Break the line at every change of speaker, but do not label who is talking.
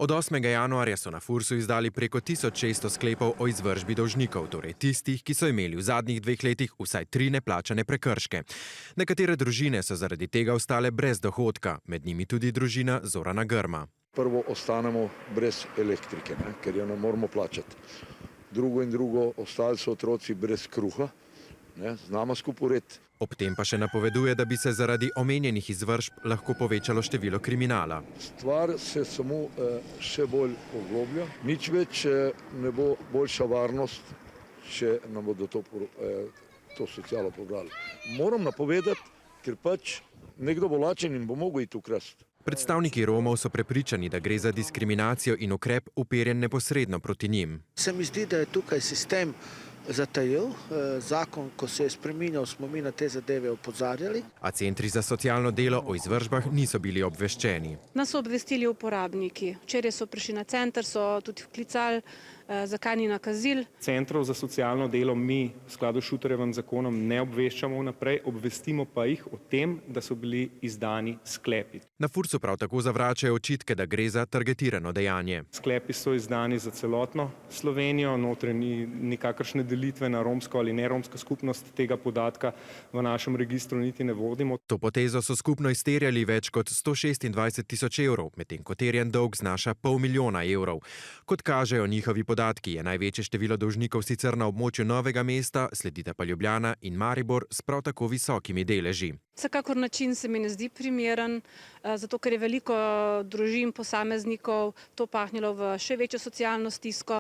Od 8. januarja so na Fursu izdali preko 1600 sklepov o izvršbi dolžnikov, torej tistih, ki so imeli v zadnjih 2 letih vsaj 3 neplačane prekrške. Nekatere družine so zaradi tega ostale brez dohodka, med njimi tudi družina Zorana Grma.
Prvo ostanemo brez elektrike, ker jo ne moramo plačati. Drugo, ostali so otroci brez kruha, znamo skupaj.
Ob tem pa še napoveduje, da bi se zaradi omenjenih izvršb lahko povečalo število kriminala.
Stvar se samo še bolj pogloblja. Nič več ne bo boljša varnost, če nam bodo to socialo pobrali. Moram napovedati, ker pač nekdo bo lačen in bo mogel iti ukrasti.
Predstavniki Romov so prepričani, da gre za diskriminacijo in ukrep uperjen neposredno proti njim.
Se mi zdi, da je tukaj sistem zatajil. Zakon, ko se je spreminjal, smo mi na te zadeve opozarjali.
A centri za socialno delo o izvršbah niso bili obveščeni.
Nas so obvestili uporabniki. Včeraj so prišli na center, so tudi vklicali, zakaj ni nakazil.
Centrov za socialno delo mi v skladu s Šuterjevim zakonom ne obveščamo vnaprej, obvestimo pa jih o tem, da so bili izdani sklepi.
Na Fursu prav tako zavračajo očitke, da gre za targetirano dejanje.
Sklepi so izdani za celotno Slovenijo, notre ni nikakršne delitve na romsko ali neromsko skupnost, tega podatka v našem registru niti ne vodimo.
To potezo so skupno izterjali več kot 126 tisoč evrov, medtem ko terjen dolg znaša $500 000 evrov. Kot kažejo njihovi podatki, je največje število dolžnikov sicer na območju Novega mesta, sledita pa Ljubljana in Maribor s prav tako visokimi deleži.
Vsekakor način se mi ne zdi primeren, zato ker je veliko družin, posameznikov to pahnilo v še večjo socialno stisko.